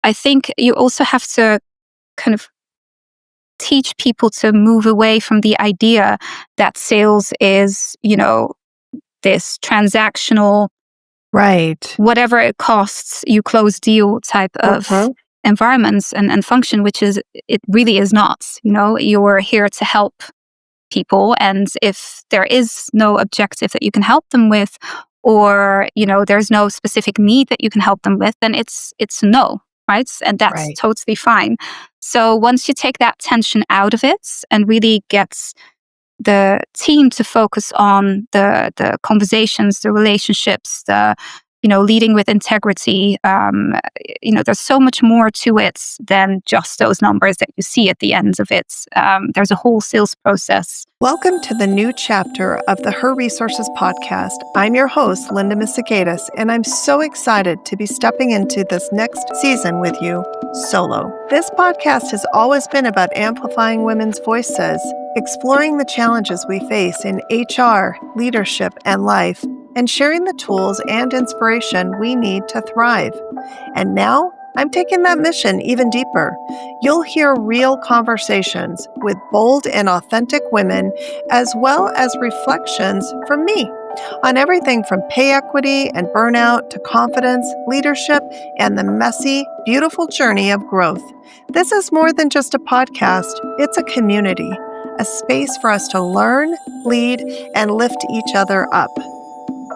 I think you also have to kind of teach people to move away from the idea that sales is, this transactional, Right. whatever it costs, you close deal type of environments and function, which is, it really is not. You're here to help people. And if there is no objective that you can help them with, or, there's no specific need that you can help them with, then it's no, right? And that's Right. totally fine. So once you take that tension out of it and really get the team to focus on the conversations, the relationships, the leading with integrity. There's so much more to it than just those numbers that you see at the end of it. There's a whole sales process. Welcome to the new chapter of the Her Resources podcast. I'm your host, Linda Misegadis, and I'm so excited to be stepping into this next season with you solo. This podcast has always been about amplifying women's voices, exploring the challenges we face in HR, leadership, and life, and sharing the tools and inspiration we need to thrive. And now, I'm taking that mission even deeper. You'll hear real conversations with bold and authentic women, as well as reflections from me on everything from pay equity and burnout to confidence, leadership, and the messy, beautiful journey of growth. This is more than just a podcast. It's a community, a space for us to learn, lead, and lift each other up.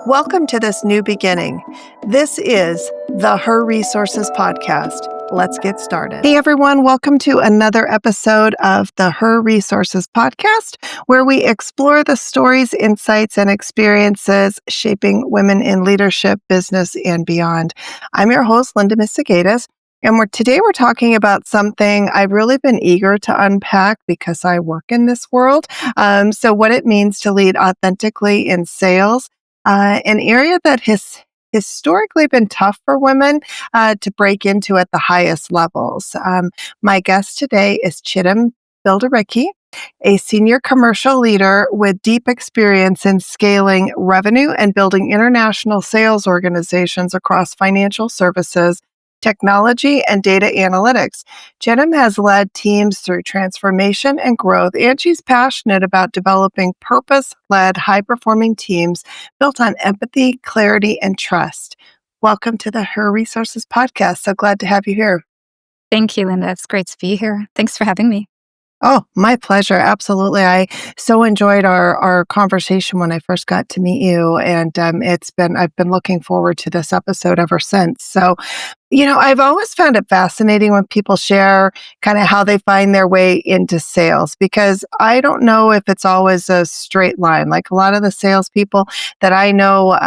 Welcome to this new beginning. This is the Her Resources podcast. Let's get started. Hey everyone, welcome to another episode of the Her Resources podcast, where we explore the stories, insights, and experiences shaping women in leadership, business, and beyond. I'm your host, Linda Misegadis, and today we're talking about something I've really been eager to unpack because I work in this world. So what it means to lead authentically in sales. An area that has historically been tough for women to break into at the highest levels. My guest today is Cigdem Bildirici, a senior commercial leader with deep experience in scaling revenue and building international sales organizations across financial services, technology, and data analytics. Cigdem has led teams through transformation and growth, and she's passionate about developing purpose-led, high-performing teams built on empathy, clarity, and trust. Welcome to the Her Resources podcast. So glad to have you here. Thank you, Linda. It's great to be here. Thanks for having me. Oh, my pleasure. Absolutely. I so enjoyed our conversation when I first got to meet you, and I've been looking forward to this episode ever since. So, I've always found it fascinating when people share kind of how they find their way into sales, because I don't know if it's always a straight line. Like a lot of the salespeople that I know,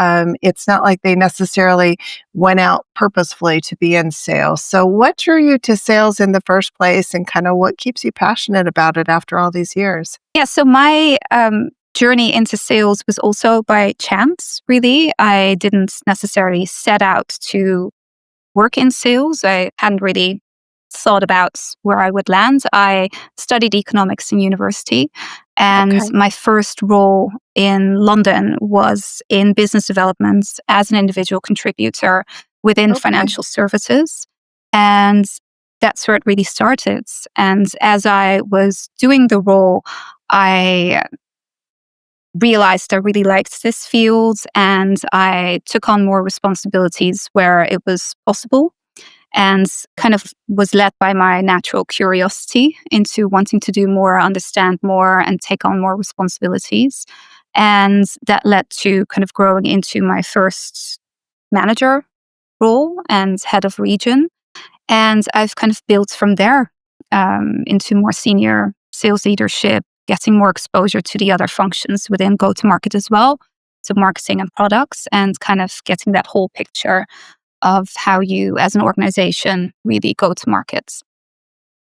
it's not like they necessarily went out purposefully to be in sales. So what drew you to sales in the first place, and kind of what keeps you passionate about it after all these years? Yeah, so my journey into sales was also by chance, really. I didn't necessarily set out to work in sales. I hadn't really thought about where I would land. I studied economics in university, and my first role in London was in business development as an individual contributor within financial services. And that's where it really started. And as I was doing the role, I realized I really liked this field, and I took on more responsibilities where it was possible, and kind of was led by my natural curiosity into wanting to do more, understand more, and take on more responsibilities. And that led to kind of growing into my first manager role and head of region. And I've kind of built from there into more senior sales leadership, getting more exposure to the other functions within go-to-market as well, so marketing and products, and kind of getting that whole picture of how you as an organization really go to markets.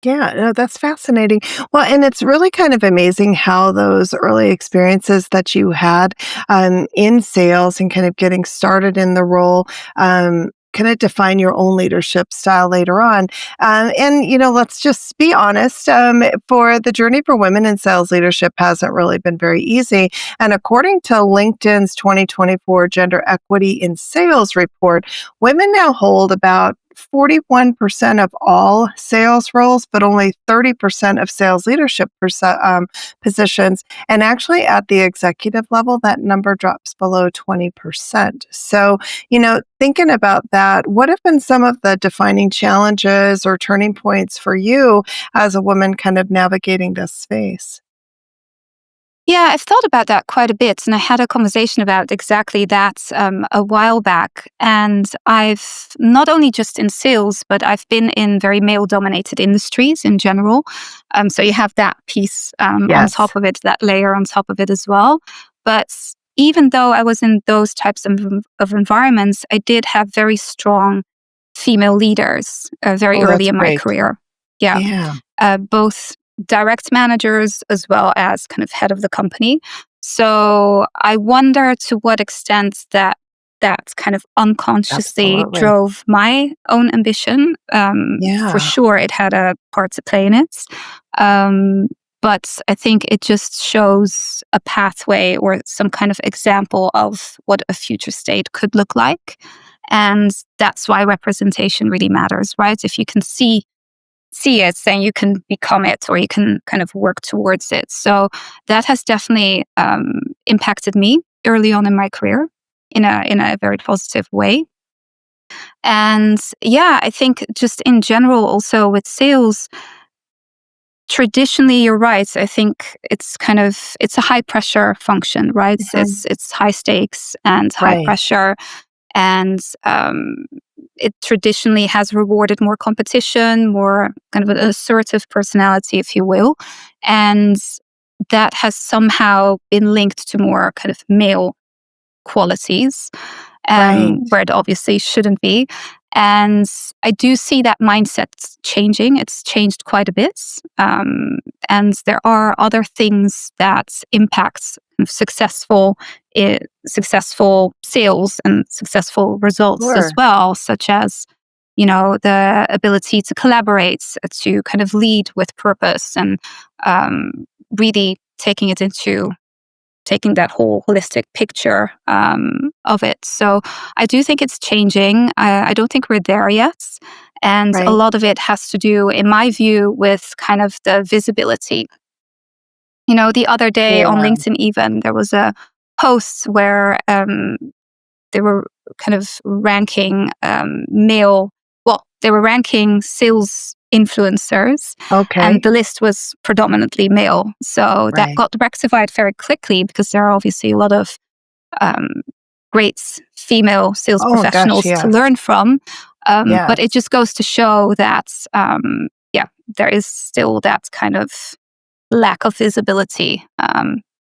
Yeah, no, that's fascinating. Well, and it's really kind of amazing how those early experiences that you had in sales and kind of getting started in the role kind of define your own leadership style later on. Let's just be honest, for the journey for women in sales leadership hasn't really been very easy. And according to LinkedIn's 2024 Gender Equity in Sales report, women now hold about 41% of all sales roles, but only 30% of sales leadership positions. And actually, at the executive level, that number drops below 20%. So, thinking about that, what have been some of the defining challenges or turning points for you as a woman kind of navigating this space? Yeah, I've thought about that quite a bit, and I had a conversation about exactly that a while back. And I've not only just in sales, but I've been in very male-dominated industries in general. So you have that piece on Yes. top of it, that layer on top of it as well. But even though I was in those types of environments, I did have very strong female leaders very Oh, early that's in my great. career. Yeah, Yeah. both direct managers as well as kind of head of the company. So I wonder to what extent that kind of unconsciously Absolutely. drove my own ambition. For Yeah. sure, it had a part to play in it. Um, but I think it just shows a pathway or some kind of example of what a future state could look like. And that's why representation really matters, right? If you can see it, then you can become it or you can kind of work towards it. So that has definitely impacted me early on in my career in a very positive way. And yeah, I think just in general, also with sales, traditionally, you're right. I think it's a high pressure function, right? Mhm. It's high stakes and high Right. pressure, and it traditionally has rewarded more competition, more kind of an assertive personality, if you will. And that has somehow been linked to more kind of male qualities, Right. where it obviously shouldn't be. And I do see that mindset changing. It's changed quite a bit. And there are other things that impact successful sales and successful results as Sure. well, such as the ability to collaborate, to kind of lead with purpose, and um, really taking that whole holistic picture of it. So I do think it's changing. I don't think we're there yet. And a Right. lot of it has to do, in my view, with kind of the visibility. The other day on Yeah. LinkedIn, even, there was a post where they were kind of ranking they were ranking sales influencers, and Okay. the list was predominantly male. So that Right. got rectified very quickly because there are obviously a lot of um, great female sales Oh gosh, professionals to yes. learn from. But it Yes. just goes to show that, yeah, there is still that kind of lack of visibility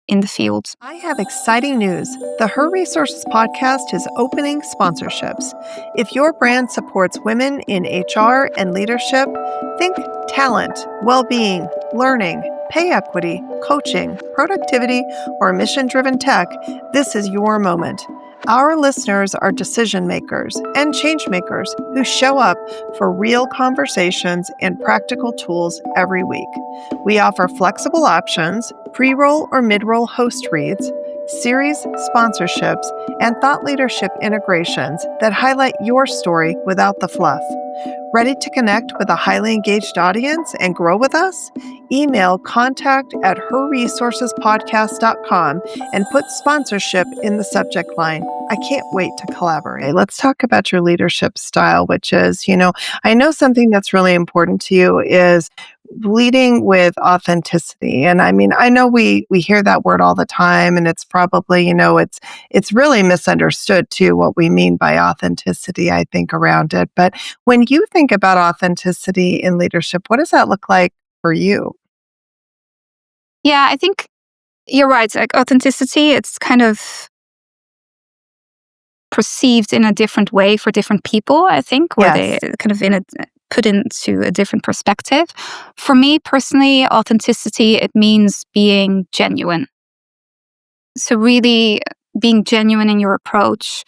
in the field. I have exciting news. The Her Resources podcast is opening sponsorships. If your brand supports women in HR and leadership, think talent, well being, learning, pay equity, coaching, productivity, or mission driven tech. This is your moment. Our listeners are decision makers and change makers who show up for real conversations and practical tools every week. We offer flexible options, pre-roll or mid-roll host reads, series sponsorships, and thought leadership integrations that highlight your story without the fluff. Ready to connect with a highly engaged audience and grow with us? Email contact@herresourcespodcast.com and put sponsorship in the subject line. I can't wait to collaborate. Let's talk about your leadership style, which is, I know something that's really important to you is leading with authenticity. And I mean, I know we hear that word all the time, and it's probably, it's really misunderstood too what we mean by authenticity, I think, around it. But when you think about authenticity in leadership, what does that look like for you? Yeah, I think you're right. Like authenticity, it's kind of perceived in a different way for different people, I think, where they Yes. kind of put into a different perspective. For me personally, authenticity, it means being genuine. So really being genuine in your approach,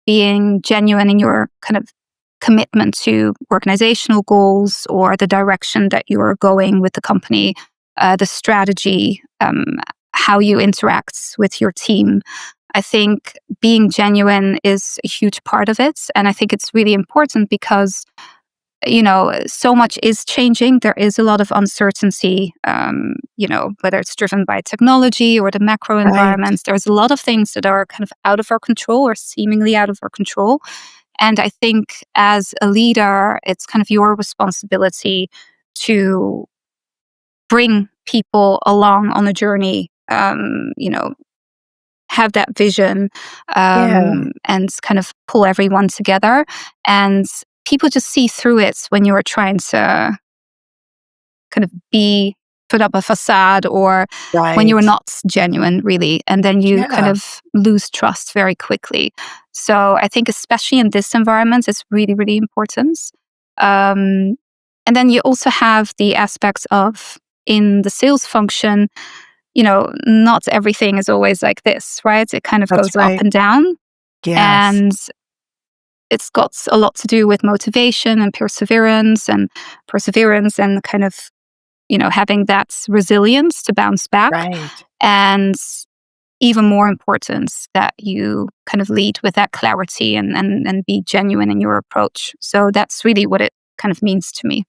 being genuine in your kind of commitment to organizational goals or the direction that you are going with the company, the strategy, how you interact with your team. I think being genuine is a huge part of it. And I think it's really important because so much is changing. There is a lot of uncertainty, whether it's driven by technology or the macro Right. environments. There's a lot of things that are kind of out of our control or seemingly out of our control. And I think as a leader, it's kind of your responsibility to bring people along on a journey, have that vision, Yeah. and kind of pull everyone together. And people just see through it when you're trying to kind of put up a facade, or when you're Right. not genuine, really. And then you kind Yeah. of lose trust very quickly. So I think, especially in this environment, it's really, really important. Um, and then you also have the aspects of, in the sales function, not everything is always like this, right? It kind of That's goes up right. and down. Yes. And it's got a lot to do with motivation and perseverance and kind of, having that resilience to bounce back. Right. And even more important, that you kind of lead with that clarity and be genuine in your approach. So that's really what it kind of means to me.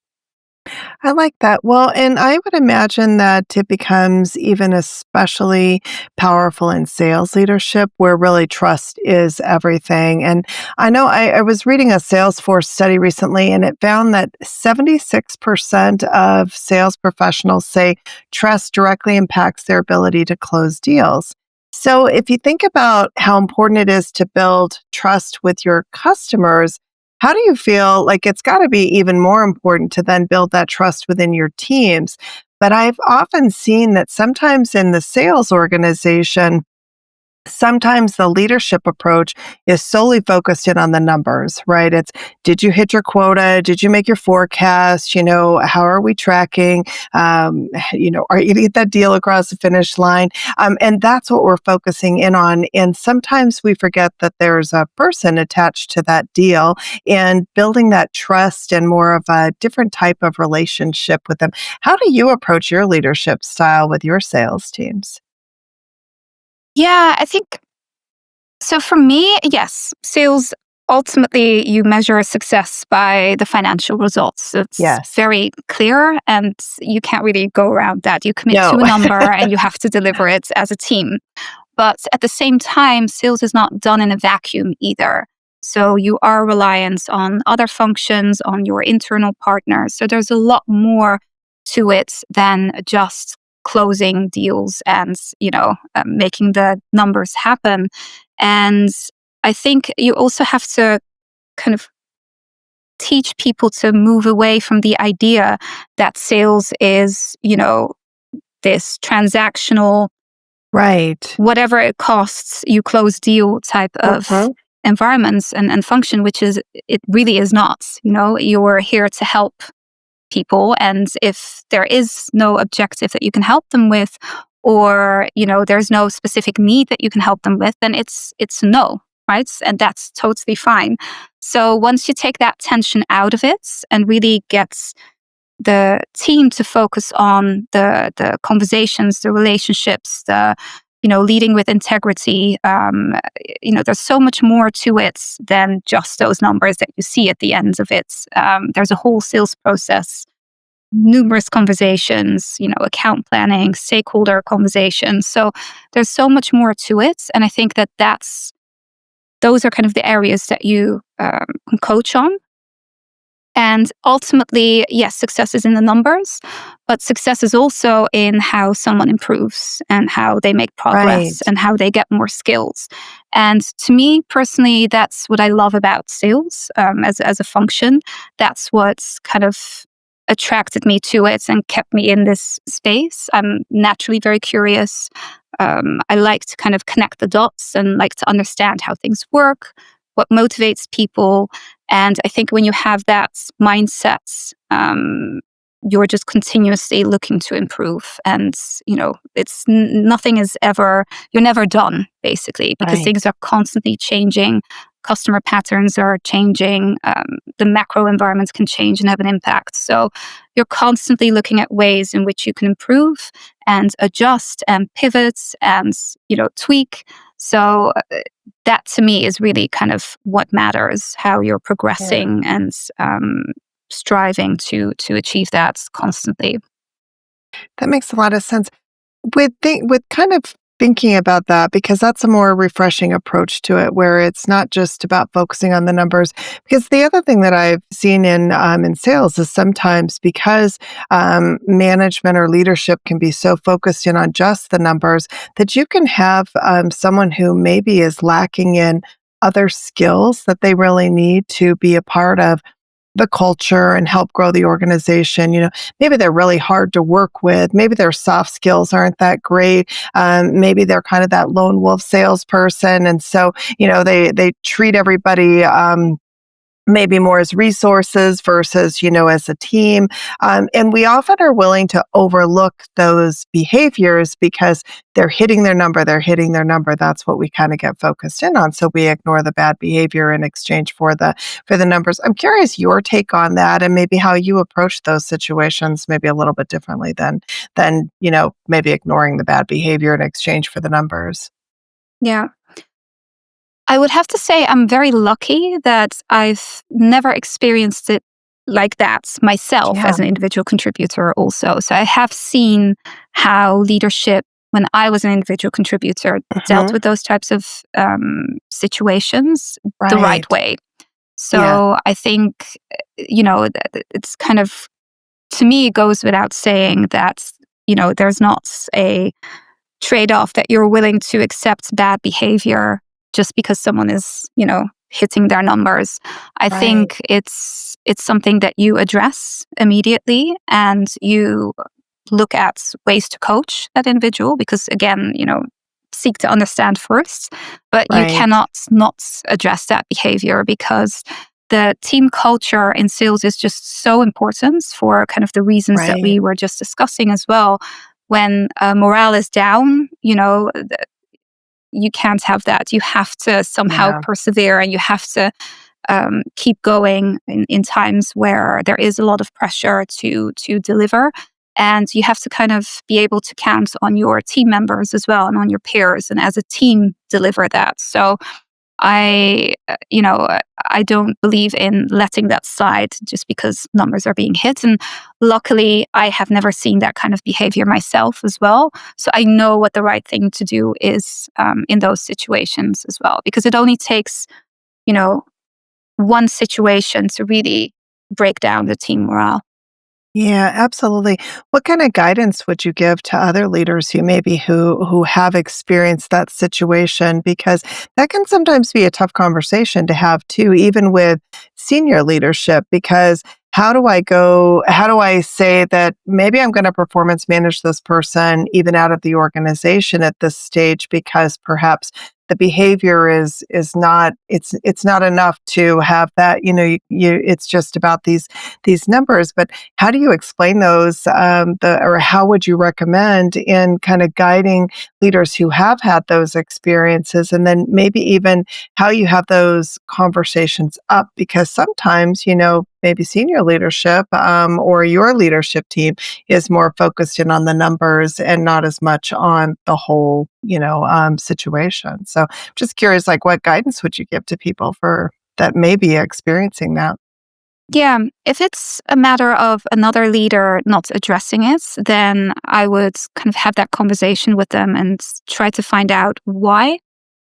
I like that. Well, and I would imagine that it becomes even especially powerful in sales leadership where really trust is everything. And I know I was reading a Salesforce study recently, and it found that 76% of sales professionals say trust directly impacts their ability to close deals. So, if you think about how important it is to build trust with your customers, how do you feel like it's got to be even more important to then build that trust within your teams? But I've often seen that sometimes in the sales organization, sometimes the leadership approach is solely focused in on the numbers, right? It's, did you hit your quota? Did you make your forecast? How are we tracking? Are you going to get that deal across the finish line? And that's what we're focusing in on. And sometimes we forget that there's a person attached to that deal, and building that trust and more of a different type of relationship with them. How do you approach your leadership style with your sales teams? Yeah, I think so. For me, yes, sales, ultimately you measure success by the financial results. It's Yes. very clear, and you can't really go around that. You commit to No. a number and you have to deliver it as a team. But at the same time, sales is not done in a vacuum either. So you are reliant on other functions, on your internal partners. So there's a lot more to it than just closing deals and, making the numbers happen. And I think you also have to kind of teach people to move away from the idea that sales is, this transactional, Right. whatever it costs, you close deal type of Mhm. environments and function, which is, it really is not. You're here to help people. And if there is no objective that you can help them with, or, there's no specific need that you can help them with, then it's no, right? And that's totally fine. So once you take that tension out of it and really get the team to focus on the conversations, the relationships, the leading with integrity. There's so much more to it than just those numbers that you see at the end of it. There's a whole sales process, numerous conversations, account planning, stakeholder conversations. So there's so much more to it, and I think that those are kind of the areas that you can coach on. And ultimately, yes, success is in the numbers, but success is also in how someone improves and how they make progress Right. and how they get more skills. And to me personally, that's what I love about sales, as a function. That's what's kind of attracted me to it and kept me in this space. I'm naturally very curious. I like to kind of connect the dots and like to understand how things work, what motivates people. And I think when you have that mindset, you're just continuously looking to improve. And, nothing is ever, you're never done, basically, because Right. things are constantly changing. Customer patterns are changing. The macro environments can change and have an impact. So you're constantly looking at ways in which you can improve and adjust and pivot and, tweak. So that to me is really kind of what matters, how you're Yeah. progressing and striving to achieve that constantly. That makes a lot of sense. With kind of thinking about that, because that's a more refreshing approach to it, where it's not just about focusing on the numbers. Because the other thing that I've seen in sales is sometimes because management or leadership can be so focused in on just the numbers that you can have someone who maybe is lacking in other skills that they really need to be a part of the culture and help grow the organization. Maybe they're really hard to work with. Maybe their soft skills aren't that great. Maybe they're kind of that lone wolf salesperson. And so, they treat everybody, maybe more as resources versus, as a team. And we often are willing to overlook those behaviors because they're hitting their number, That's what we kind of get focused in on. So we ignore the bad behavior in exchange for the numbers. I'm curious your take on that and maybe how you approach those situations maybe a little bit differently than, maybe ignoring the bad behavior in exchange for the numbers. Yeah. I would have to say I'm very lucky that I've never experienced it like that myself Yeah. as an individual contributor also. So I have seen how leadership, when I was an individual contributor, dealt Hmm. with those types of situations the right Right. way. Yeah. So I think, it's kind of, to me, it goes without saying that, there's not a trade-off that you're willing to accept bad behavior just because someone is, hitting their numbers. I Right. think it's something that you address immediately and you look at ways to coach that individual because again, seek to understand first, but you Right. cannot not address that behavior because the team culture in sales is just so important for kind of the reasons that Right. we were just discussing as well. When morale is down, you can't have that. You have to somehow Yeah. persevere and you have to keep going in times where there is a lot of pressure to deliver. And you have to kind of be able to count on your team members as well and on your peers and as a team deliver that. So I don't believe in letting that slide just because numbers are being hit. And luckily, I have never seen that kind of behavior myself as well. So I know what the right thing to do is in those situations as well, because it only takes, you know, one situation to really break down the team morale. Yeah, absolutely. What kind of guidance would you give to other leaders who have experienced that situation? Because that can sometimes be a tough conversation to have too, even with senior leadership. Because how do I say that maybe I'm going to performance manage this person even out of the organization at this stage because perhaps the behavior is not it's not enough to have that it's just about these numbers, but how do you explain those, or how would you recommend in kind of guiding leaders who have had those experiences, and then maybe even how you have those conversations up? Because sometimes, maybe senior leadership, or your leadership team is more focused in on the numbers and not as much on the whole, situation. So just curious, like what guidance would you give to people for that may be experiencing that? Yeah, if it's a matter of another leader not addressing it, then I would kind of have that conversation with them and try to find out why.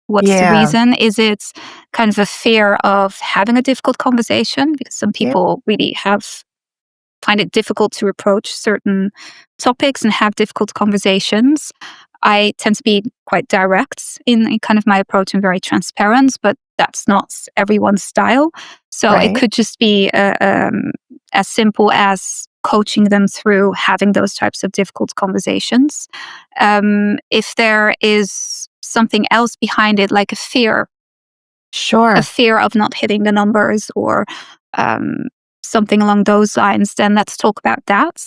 What's the Yeah. reason? Is it kind of a fear of having a difficult conversation? Because some Yeah. people really find it difficult to approach certain topics and have difficult conversations. I tend to be quite direct in kind of my approach and very transparent, but that's not everyone's style. So it Right. could just be as simple as coaching them through having those types of difficult conversations. If there is something else behind it, like a Sure. fear of not hitting the numbers or um, something along those lines, then let's talk about that.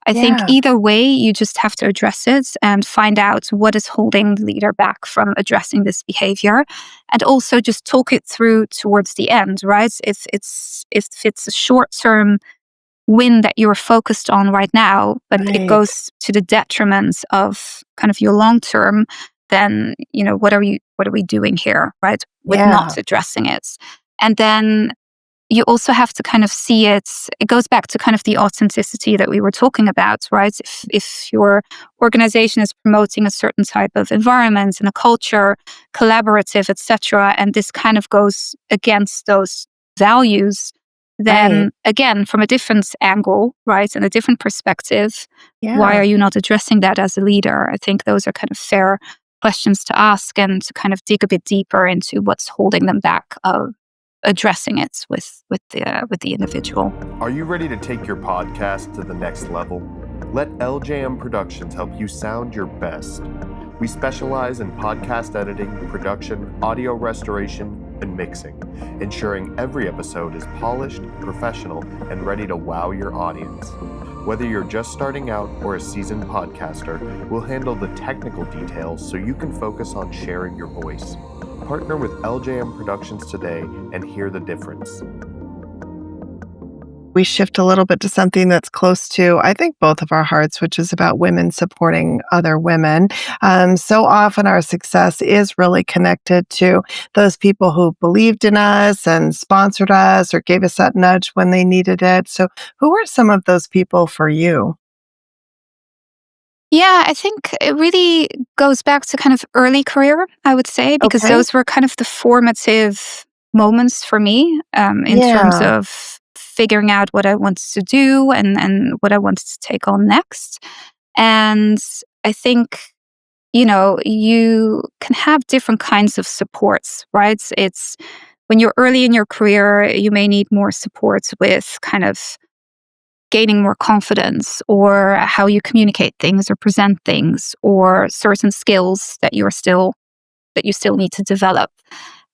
I think Yeah. either way, you just have to address it and find out what is holding the leader back from addressing this behavior. And also just talk it through towards the end, right? If it's a short term win that you're focused on right now, but it Right. goes to the detriment of kind of your long term, then what are we doing here, right? With Yeah. not addressing it. And then you also have to kind of see it goes back to kind of the authenticity that we were talking about, right? If your organization is promoting a certain type of environment and a culture, collaborative, etc., and this kind of goes against those values, Right. then again, from a different angle, right, and a different perspective, why Yeah. are you not addressing that as a leader? I think those are kind of fair questions to ask and to kind of dig a bit deeper into what's holding them back of addressing it with the individual. Are you ready to take your podcast to the next level? Let LJM Productions help you sound your best. We specialize in podcast editing, production, audio restoration, and mixing, ensuring every episode is polished, professional, and ready to wow your audience. Whether you're just starting out or a seasoned podcaster, we'll handle the technical details so you can focus on sharing your voice. Partner with LJM Productions today and hear the difference. We shift a little bit to something that's close to, I think, both of our hearts, which is about women supporting other women. So often our success is really connected to those people who believed in us and sponsored us or gave us that nudge when they needed it. So who are some of those people for you? Yeah, I think it really goes back to kind of early career, I would say, because Okay. those were kind of the formative moments for me in terms Yeah. of figuring out what I wanted to do and what I wanted to take on next. And I think, you can have different kinds of supports, right? It's when you're early in your career, you may need more support with kind of gaining more confidence or how you communicate things or present things or certain skills that you still need to develop.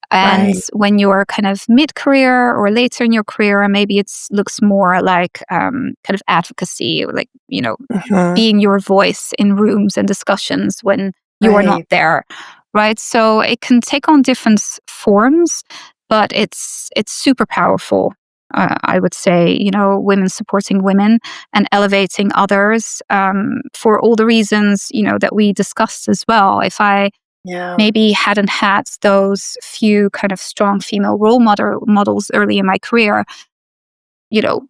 And Right. when you're kind of mid-career or later in your career, maybe it looks more like kind of advocacy, like Mhm. being your voice in rooms and discussions when you are not Right. there, right? So it can take on different forms, but it's super powerful. I would say, women supporting women and elevating others for all the reasons, that we discussed as well. If I Yeah. maybe hadn't had those few kind of strong female role models early in my career, you know,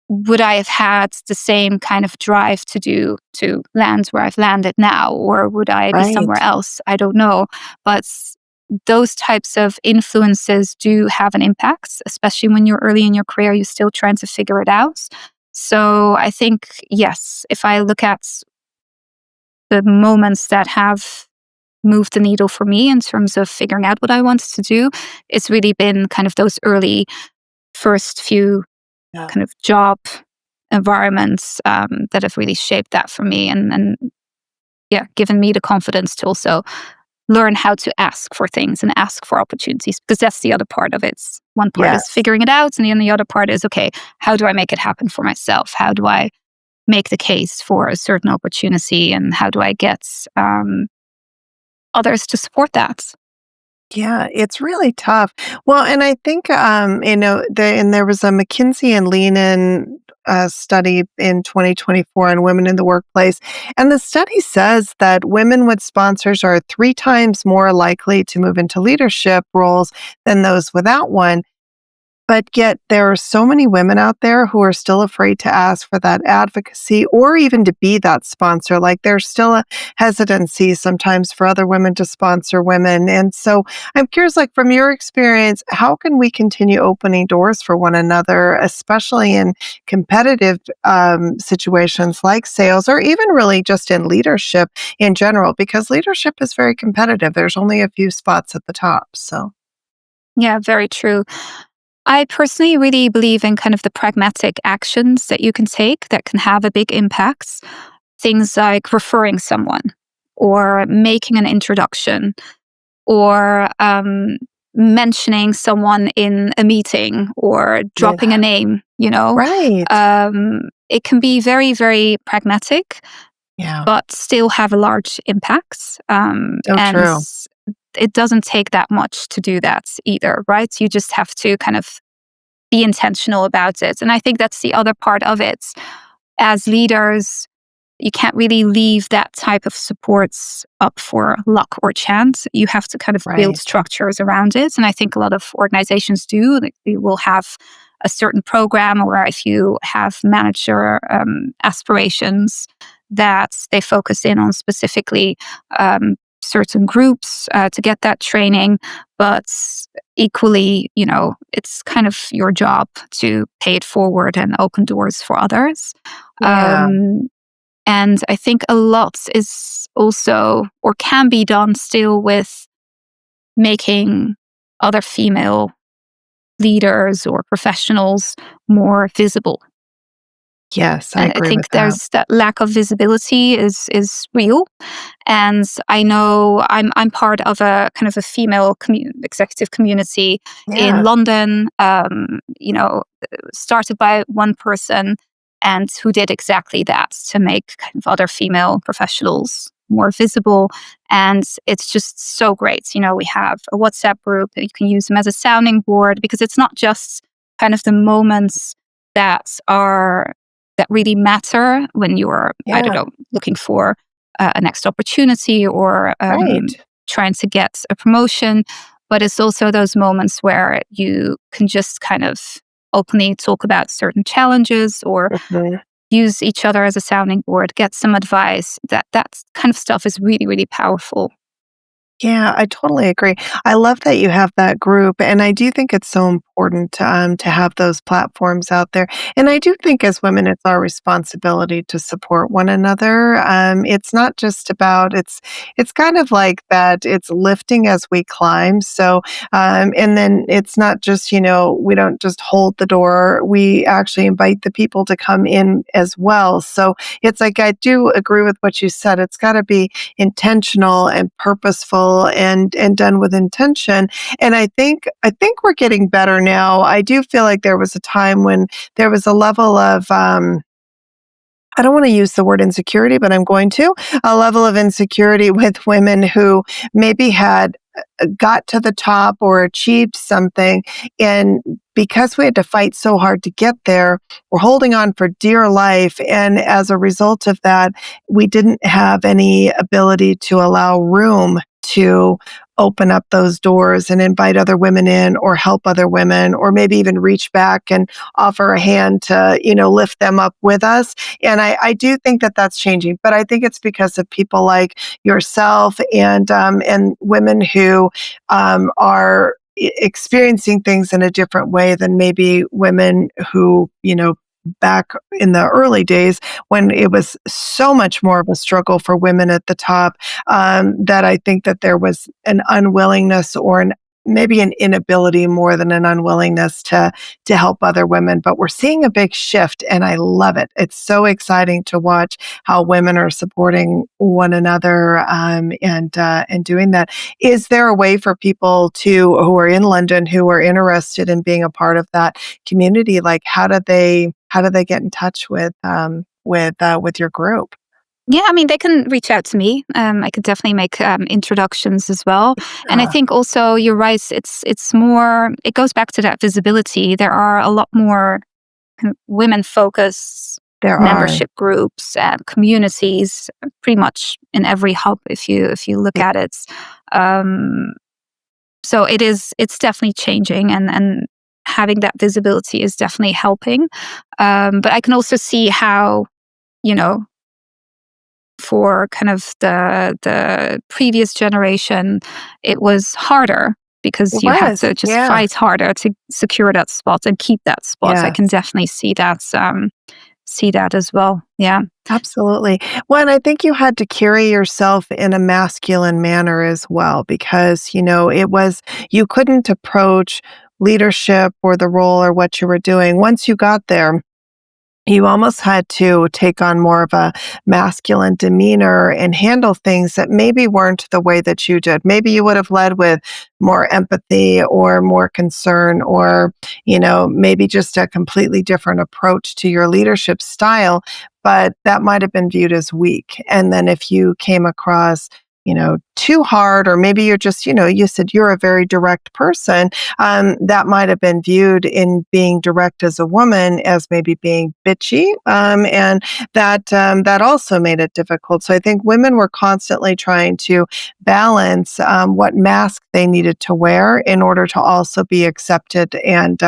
would I have had the same kind of drive to land where I've landed now, or would I be Right. somewhere else? I don't know. But those types of influences do have an impact, especially when you're early in your career, you're still trying to figure it out. So I think, yes, if I look at the moments that have moved the needle for me in terms of figuring out what I wanted to do, it's really been kind of those early first few Yeah. kind of job environments that have really shaped that for me and yeah, given me the confidence to also learn how to ask for things and ask for opportunities because that's the other part of it. One part is Yes. figuring it out, and then the other part is okay, how do I make it happen for myself? How do I make the case for a certain opportunity, and how do I get others to support that? Yeah, it's really tough. Well, and I think, there was a McKinsey and Lean-In study in 2024 on women in the workplace. And the study says that women with sponsors are 3 times more likely to move into leadership roles than those without one. But yet there are so many women out there who are still afraid to ask for that advocacy or even to be that sponsor. Like there's still a hesitancy sometimes for other women to sponsor women. And so I'm curious, like from your experience, how can we continue opening doors for one another, especially in competitive situations like sales or even really just in leadership in general? Because leadership is very competitive. There's only a few spots at the top. So, Yeah, very true. I personally really believe in kind of the pragmatic actions that you can take that can have a big impact. Things like referring someone or making an introduction or mentioning someone in a meeting or dropping a yeah. name. Right. It can be very, very pragmatic, Yeah. but still have a large impact. So And true. it doesn't take that much to do that either, right? You just have to kind of be intentional about it. And I think that's the other part of it. As leaders, you can't really leave that type of supports up for luck or chance. You have to kind of build Right. structures around it. And I think a lot of organizations do. Like, they will have a certain program, or if you have manager aspirations, that they focus in on specifically certain groups to get that training. But equally, it's kind of your job to pay it forward and open doors for others. Yeah. And I think a lot is also, or can be done still, with making other female leaders or professionals more visible. Yes, I And I agree with think that. there's that lack of visibility is real. And I know I'm part of a kind of a female executive community in Yeah. London. Started by one person, and who did exactly that to make kind of other female professionals more visible. And it's just so great. We have a WhatsApp group. You can use them as a sounding board, because it's not just kind of the moments that really matter when you're, I don't Yeah. know, looking for a next opportunity, or Right. trying to get a promotion. But it's also those moments where you can just kind of openly talk about certain challenges, or Mhm. use each other as a sounding board, get some advice. That kind of stuff is really, really powerful. Yeah, I totally agree. I love that you have that group, and I do think it's so important to have those platforms out there. And I do think as women, it's our responsibility to support one another. It's not just about it's kind of like that. It's lifting as we climb. So, and then it's not just we don't just hold the door. We actually invite the people to come in as well. So it's like I do agree with what you said. It's got to be intentional and purposeful and done with intention. And I think we're getting better now. I do feel like there was a time when there was a level of I don't want to use the word insecurity, but I'm going to, a level of insecurity with women who maybe had got to the top or achieved something. And because we had to fight so hard to get there, we're holding on for dear life. And as a result of that, we didn't have any ability to allow room to open up those doors and invite other women in, or help other women, or maybe even reach back and offer a hand to, lift them up with us. And I do think that that's changing, but I think it's because of people like yourself and women who are experiencing things in a different way than maybe women who, back in the early days when it was so much more of a struggle for women at the top, that I think that there was an unwillingness or maybe an inability more than an unwillingness to help other women. But we're seeing a big shift, and I love it. It's so exciting to watch how women are supporting one another, and doing that. Is there a way for people who are in London who are interested in being a part of that community? Like, how do they get in touch with your group? Yeah, I mean, they can reach out to me. I could definitely make introductions as well. And I Yeah, think also you're right. It's more. It goes back to that visibility. There are a lot more kind of women-focused there are. membership groups and communities, pretty much in every hub. If you look at it, um, so it's definitely changing, and having that visibility is definitely helping. But I can also see how, you know for kind of the previous generation, it was harder, because It you had was, to just yeah, fight harder to secure that spot and keep that spot. I can yes. definitely see that as well. Yeah. Absolutely. Well, and I think you had to carry yourself in a masculine manner as well, because, you couldn't approach leadership or the role or what you were doing. Once you got there, you almost had to take on more of a masculine demeanor and handle things that maybe weren't the way that you did. Maybe you would have led with more empathy or more concern, or, maybe just a completely different approach to your leadership style, but that might have been viewed as weak. And then if you came across too hard, or maybe you're just, you said you're a very direct person, that might have been viewed in being direct as a woman as maybe being bitchy. And that also made it difficult. So I think women were constantly trying to balance what mask they needed to wear in order to also be accepted and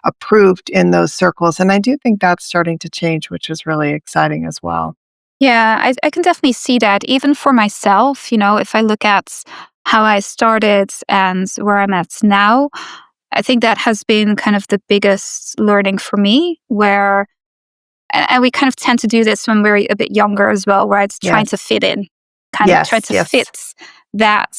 approved in those circles. And I do think that's starting to change, which is really exciting as well. Yeah, I can definitely see that even for myself. If I look at how I started and where I'm at now, I think that has been kind of the biggest learning for me, where, and we kind of tend to do this when we're a bit younger as well, right? Trying to Yes. fit in, kind of try Yes. to Yes. fit that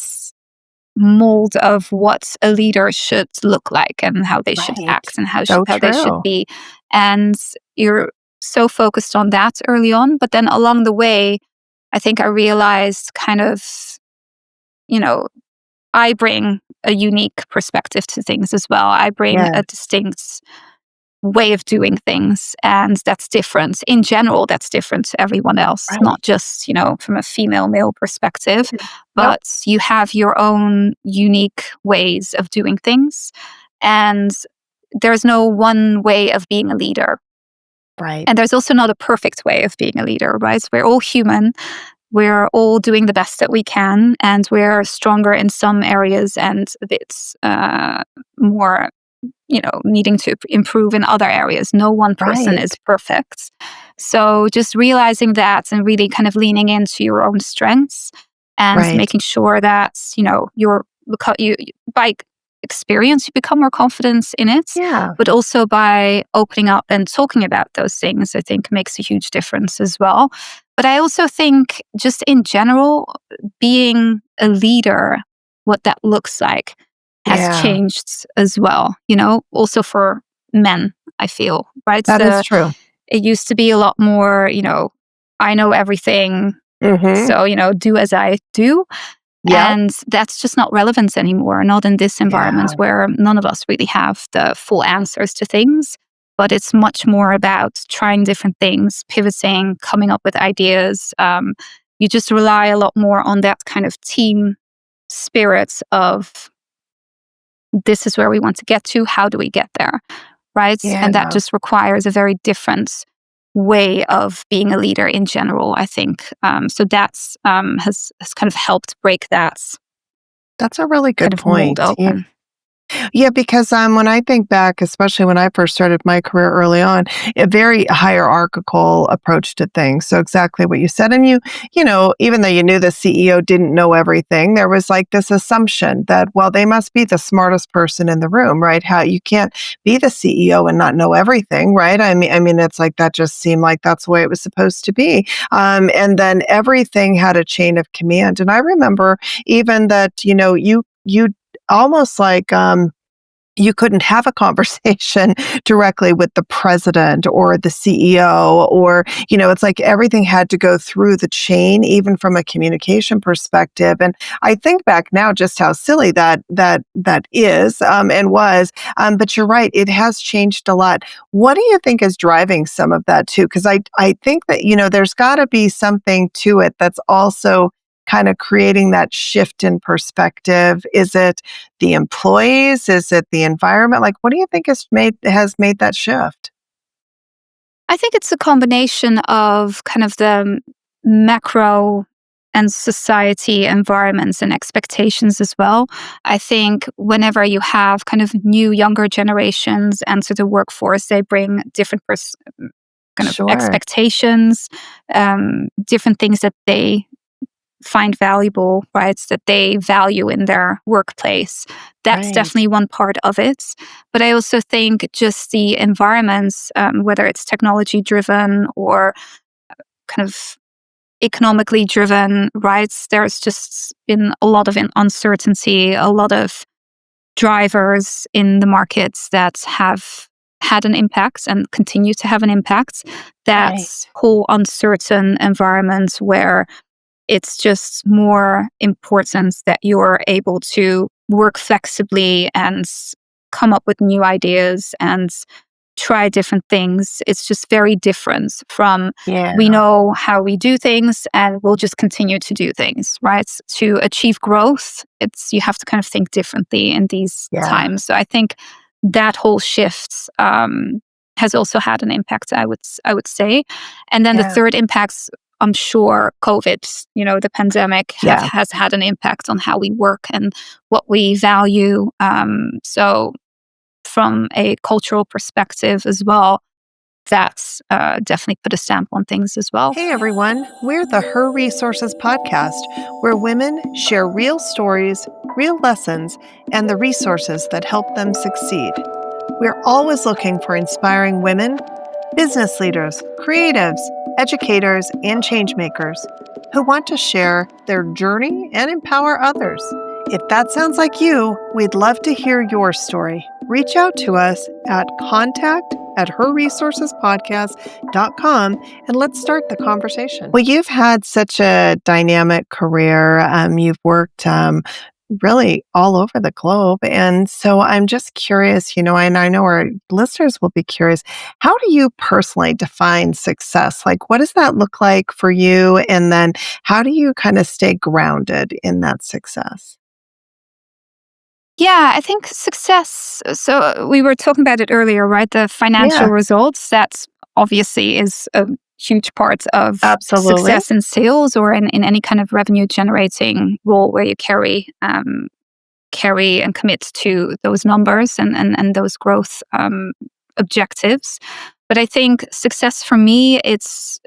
mold of what a leader should look like and how they should Right. act and So how they should true. be. And you're so focused on that early on. But then along the way, I think I realized kind of, you know, I bring a unique perspective to things as well. I bring Yeah. a distinct way of doing things, and that's different in general. That's different to everyone else, Right. not just from a female male perspective, Nope. but you have your own unique ways of doing things, and there's no one way of being a leader, Right. and there's also not a perfect way of being a leader, right? We're all human. We're all doing the best that we can, and we're stronger in some areas and a bit more, needing to improve in other areas. No one person Right. is perfect. So just realizing that and really kind of leaning into your own strengths and Right. making sure that, by experience, you become more confident in it, Yeah. but also by opening up and talking about those things, I think makes a huge difference as well. But I also think just in general, being a leader, what that looks like has Yeah. changed as well, also for men, I feel, right? That is true. It used to be a lot more, I know everything, Mm-hmm. so, do as I do. Yep. And that's just not relevant anymore, not in this Yeah. environment where none of us really have the full answers to things. But it's much more about trying different things, pivoting, coming up with ideas. You just rely a lot more on that kind of team spirit of this is where we want to get to. How do we get there? Right. Yeah. And that just requires a very different way of being a leader in general, I think. So that's has kind of helped break that That's a really kind good of mold point. Yeah. open. Yeah, because when I think back, especially when I first started my career early on, a very hierarchical approach to things. So exactly what you said. And even though you knew the CEO didn't know everything, there was like this assumption that, well, they must be the smartest person in the room, right? How you can't be the CEO and not know everything, right? I mean, it's like that just seemed like that's the way it was supposed to be. And then everything had a chain of command. And I remember even that, you almost like you couldn't have a conversation directly with the president or the CEO, or it's like everything had to go through the chain, even from a communication perspective. And I think back now just how silly that is, and was. But you're right, it has changed a lot. What do you think is driving some of that too? Because I think that there's got to be something to it that's also kind of creating that shift in perspective. Is it the employees? Is it the environment? Like, what do you think has made that shift? I think it's a combination of kind of the macro and society environments and expectations as well. I think whenever you have kind of new younger generations enter the workforce, they bring different kind of Sure. expectations, different things that they find valuable, right? That they value in their workplace. That's Right. definitely one part of it. But I also think just the environments, whether it's technology driven or kind of economically driven, right? There's just been a lot of uncertainty, a lot of drivers in the markets that have had an impact and continue to have an impact. Right. That whole uncertain environment where it's just more important that you're able to work flexibly and come up with new ideas and try different things. It's just very different from Yeah. we know how we do things and we'll just continue to do things, right? To achieve growth, you have to kind of think differently in these Yeah. times. So I think that whole shift has also had an impact, I would say. And then the Yeah. third impacts, I'm sure COVID, the pandemic Yeah. has had an impact on how we work and what we value. So from a cultural perspective as well, that's definitely put a stamp on things as well. Hey everyone, we're the Her Resources podcast, where women share real stories, real lessons, and the resources that help them succeed. We're always looking for inspiring women, business leaders, creatives, educators, and changemakers who want to share their journey and empower others. If that sounds like you, we'd love to hear your story. Reach out to us at contact@herresourcespodcast.com and let's start the conversation. Well, you've had such a dynamic career. You've worked really all over the globe. And so I'm just curious, and I know our listeners will be curious, how do you personally define success? Like, what does that look like for you? And then how do you kind of stay grounded in that success? Yeah, I think success. So we were talking about it earlier, right? The financial Yeah, results, that's obviously is a huge part of absolutely. success in sales or in any kind of revenue generating role where you carry and commit to those numbers and those growth objectives. But I think success for me, it's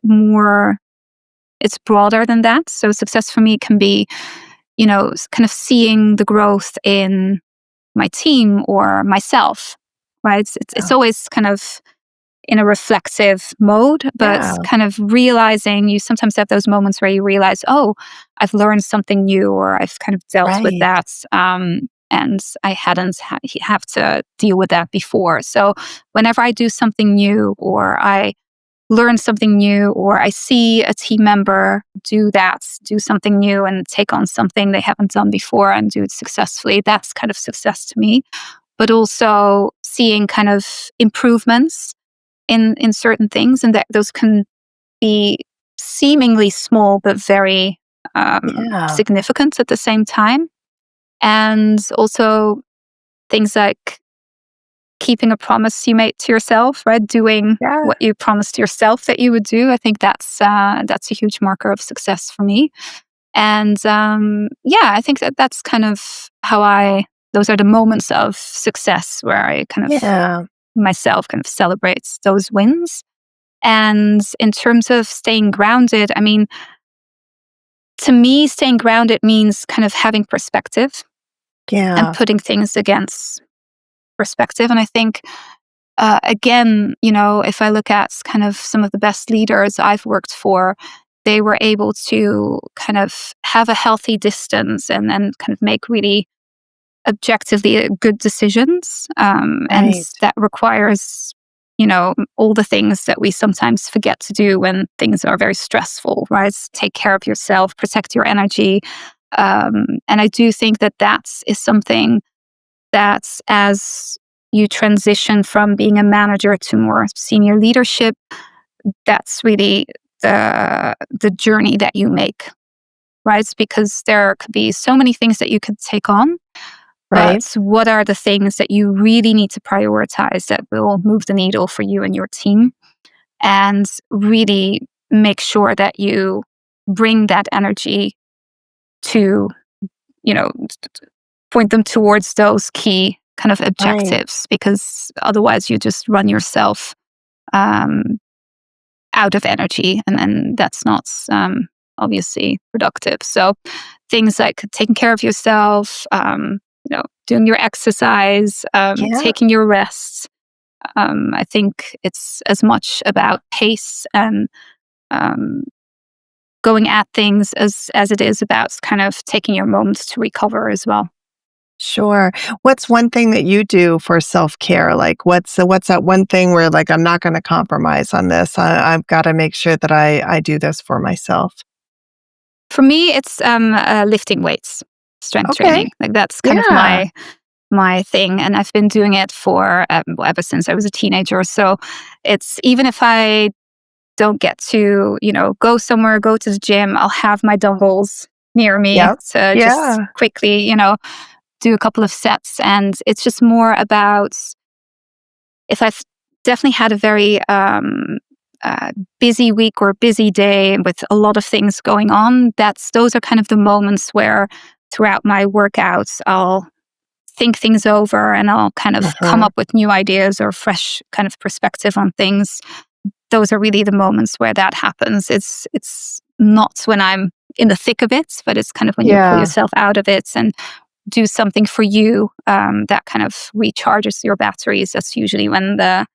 broader than that. So success for me can be, kind of seeing the growth in my team or myself, right? It's Yeah. always kind of in a reflexive mode, but Yeah, kind of realizing you sometimes have those moments where you realize, oh, I've learned something new or I've kind of dealt with right. that. And I hadn't have to deal with that before. So whenever I do something new or I learn something new or I see a team member do something new and take on something they haven't done before and do it successfully, that's kind of success to me. But also seeing kind of improvements in certain things, and that those can be seemingly small but very Yeah, significant at the same time. And also things like keeping a promise you made to yourself, right? Doing yeah, what you promised yourself that you would do. I think that's a huge marker of success for me. And yeah, I think that's kind of those are the moments of success where I kind of yeah, myself kind of celebrates those wins. And in terms of staying grounded, I mean, to me, staying grounded means kind of having perspective and yeah, putting things against perspective. And I think, again, if I look at kind of some of the best leaders I've worked for, they were able to kind of have a healthy distance and kind of make really objectively good decisions. And right. that requires, all the things that we sometimes forget to do when things are very stressful, right? Take care of yourself, protect your energy. And I do think that is something that as you transition from being a manager to more senior leadership, that's really the journey that you make, right? Because there could be so many things that you could take on, Right. but what are the things that you really need to prioritize that will move the needle for you and your team? And really make sure that you bring that energy to, you know, point them towards those key kind of Right. objectives, because otherwise you just run yourself um, out of energy, and then that's not obviously productive. So things like taking care of yourself, doing your exercise, Yeah. taking your rest. I think it's as much about pace and um, going at things as it is about kind of taking your moments to recover as well. Sure. What's one thing that you do for self-care? Like, what's that one thing where, like, I'm not gonna compromise on this. I've gotta make sure that I do this for myself. For me, it's lifting weights, strength Okay. training. Like that's kind of Yeah. my thing, and I've been doing it for ever since I was a teenager. So it's even if I don't get to, go somewhere, go to the gym, I'll have my dumbbells near me Yep. to just Yeah. quickly, do a couple of sets. And it's just more about if I've definitely had a very busy week or busy day with a lot of things going on, those are kind of the moments where throughout my workouts, I'll think things over and I'll kind of come Mhm. up with new ideas or fresh kind of perspective on things. Those are really the moments where that happens. It's not when I'm in the thick of it, but it's kind of when you pull Yeah. yourself out of it and do something for you that kind of recharges your batteries. That's usually when the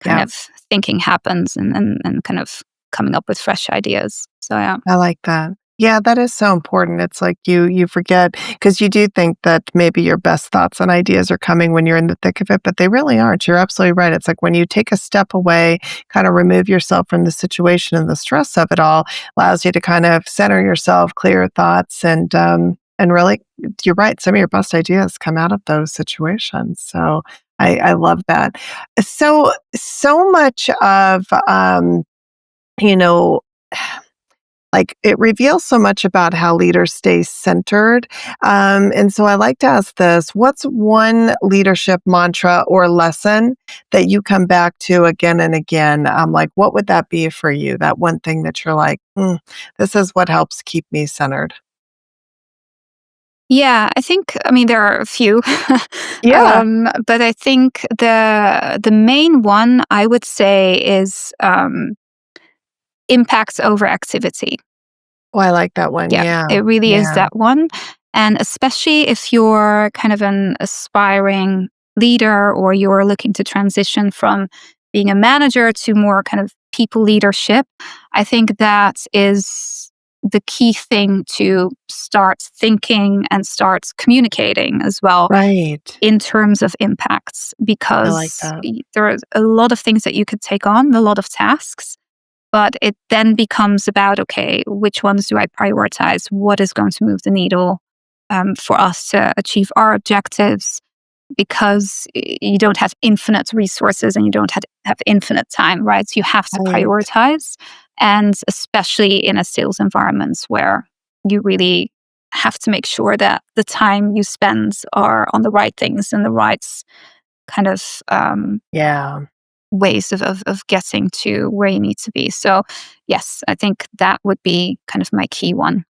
kind Yeah. of thinking happens and kind of coming up with fresh ideas. So yeah. I like that. Yeah, that is so important. It's like you forget because you do think that maybe your best thoughts and ideas are coming when you're in the thick of it, but they really aren't. You're absolutely right. It's like when you take a step away, kind of remove yourself from the situation and the stress of it all, allows you to kind of center yourself, clear your thoughts, and really, you're right. Some of your best ideas come out of those situations. So I love that. So much of you know like it reveals so much about how leaders stay centered. And so I like to ask this: what's one leadership mantra or lesson that you come back to again and again? Like, what would that be for you? That one thing that you're like, this is what helps keep me centered. Yeah, I mean, there are a few, Yeah. but I think the main one I would say is impacts over activity. Oh, I like that one. Yeah, Yeah. it really is Yeah. that one. And especially if you're kind of an aspiring leader or you're looking to transition from being a manager to more kind of people leadership, I think that is the key thing to start thinking and start communicating as well Right. in terms of impacts, I like because that. there are a lot of things that you could take on, a lot of tasks, but it then becomes about, okay, which ones do I prioritize? What is going to move the needle for us to achieve our objectives? Because you don't have infinite resources and you don't have infinite time, right? So you have to Right. prioritize. And especially in a sales environment where you really have to make sure that the time you spend are on the right things and the right kind of Yeah. ways of getting to where you need to be. So, yes, I think that would be kind of my key one.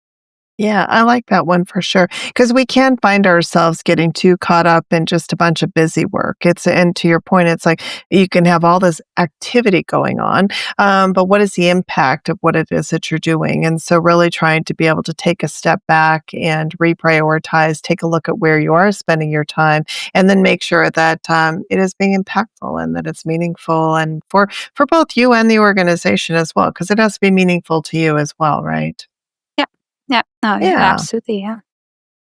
Yeah, I like that one for sure. Because we can find ourselves getting too caught up in just a bunch of busy work. And to your point, it's like you can have all this activity going on, but what is the impact of what it is that you're doing? And so, really trying to be able to take a step back and reprioritize, take a look at where you are spending your time, and then make sure that it is being impactful and that it's meaningful, and for both you and the organization as well, because it has to be meaningful to you as well, right? Yeah. Yeah. No, yeah, Yeah. absolutely. Yeah.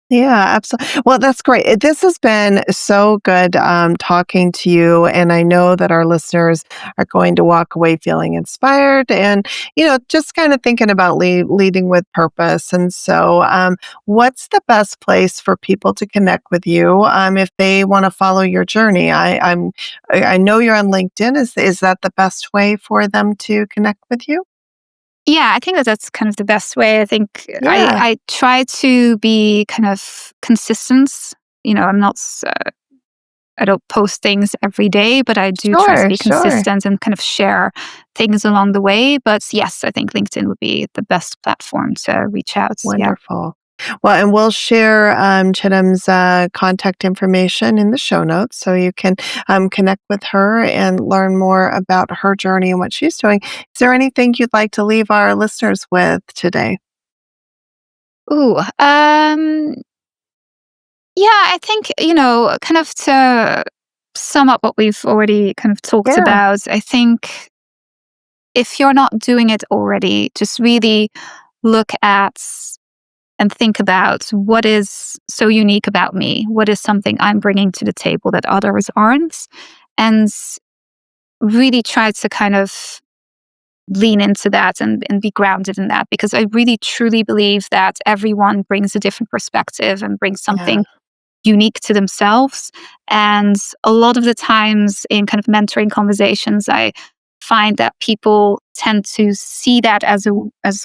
Yeah, absolutely. Well, that's great. This has been so good talking to you. And I know that our listeners are going to walk away feeling inspired and, just kind of thinking about leading with purpose. And so, what's the best place for people to connect with you if they want to follow your journey? I know you're on LinkedIn. Is that the best way for them to connect with you? Yeah, I think that that's kind of the best way. I think Yeah, I try to be kind of consistent. I'm not, I don't post things every day, but I do try to sure, be sure. consistent and kind of share things along the way. But yes, I think LinkedIn would be the best platform to reach out. Yeah. Wonderful. Well, and we'll share Chittim's contact information in the show notes so you can connect with her and learn more about her journey and what she's doing. Is there anything you'd like to leave our listeners with today? Ooh, yeah, I think, kind of to sum up what we've already kind of talked Yeah, about, I think if you're not doing it already, just really look at and think about what is so unique about me? What is something I'm bringing to the table that others aren't? And really try to kind of lean into that and be grounded in that, because I really truly believe that everyone brings a different perspective and brings yeah, something unique to themselves. And a lot of the times in kind of mentoring conversations, I find that people tend to see that as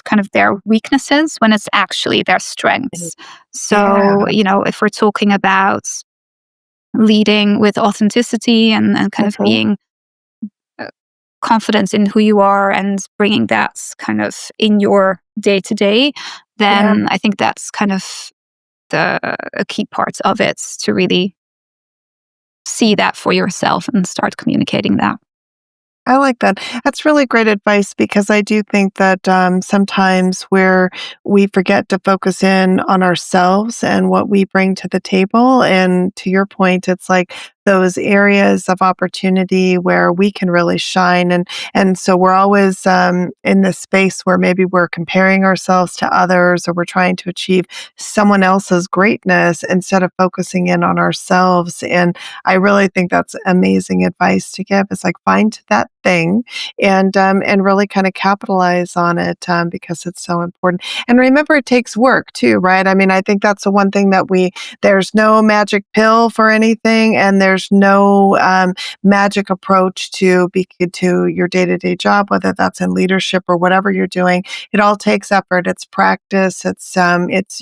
kind of their weaknesses when it's actually their strengths. So, Yeah. if we're talking about leading with authenticity and kind of Mhm. being uh, confident in who you are and bringing that kind of in your day to day, Yeah. then I think that's kind of a key part of it, to really see that for yourself and start communicating that. I like that. That's really great advice because I do think that sometimes where we forget to focus in on ourselves and what we bring to the table. And to your point, it's like those areas of opportunity where we can really shine. And so we're always in this space where maybe we're comparing ourselves to others or we're trying to achieve someone else's greatness instead of focusing in on ourselves. And I really think that's amazing advice to give. Is like find that thing and really kind of capitalize on it because it's so important. And remember, it takes work too, right? I mean, I think that's the one thing that there's no magic pill for anything, and there's no magic approach to your day to day job, whether that's in leadership or whatever you're doing. It all takes effort. It's practice. It's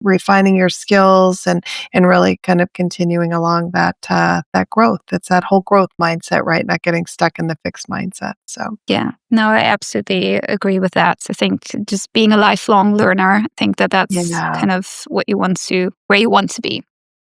refining your skills and really kind of continuing along that growth. It's that whole growth mindset, right? Not getting stuck in the fixed mindset. So Yeah, no, I absolutely agree with that. I think just being a lifelong learner, I think that that's yeah. kind of where you want to be.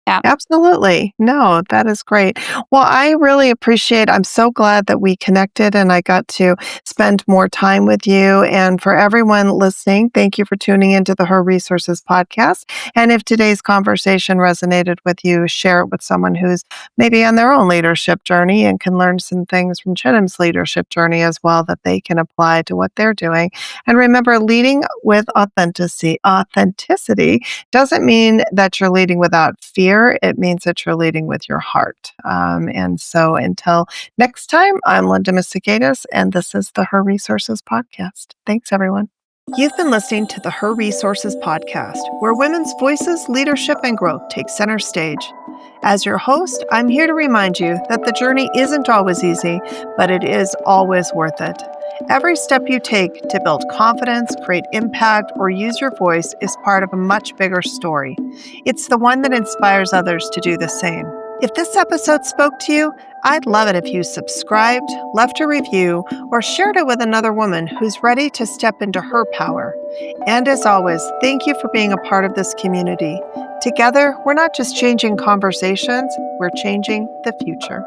Yeah, Absolutely. No, that is great. Well, I really appreciate I'm so glad that we connected and I got to spend more time with you. And for everyone listening, thank you for tuning into the Her Resources podcast. And if today's conversation resonated with you, share it with someone who's maybe on their own leadership journey and can learn some things from Chittim's leadership journey as well that they can apply to what they're doing. And remember, leading with authenticity doesn't mean that you're leading without fear. It means that you're leading with your heart. And so until next time, I'm Linda Misegadis, and this is the Her Resources Podcast. Thanks, everyone. You've been listening to the Her Resources Podcast, where women's voices, leadership, and growth take center stage. As your host, I'm here to remind you that the journey isn't always easy, but it is always worth it. Every step you take to build confidence, create impact, or use your voice is part of a much bigger story. It's the one that inspires others to do the same. If this episode spoke to you, I'd love it if you subscribed, left a review, or shared it with another woman who's ready to step into her power. And as always, thank you for being a part of this community. Together, we're not just changing conversations, we're changing the future.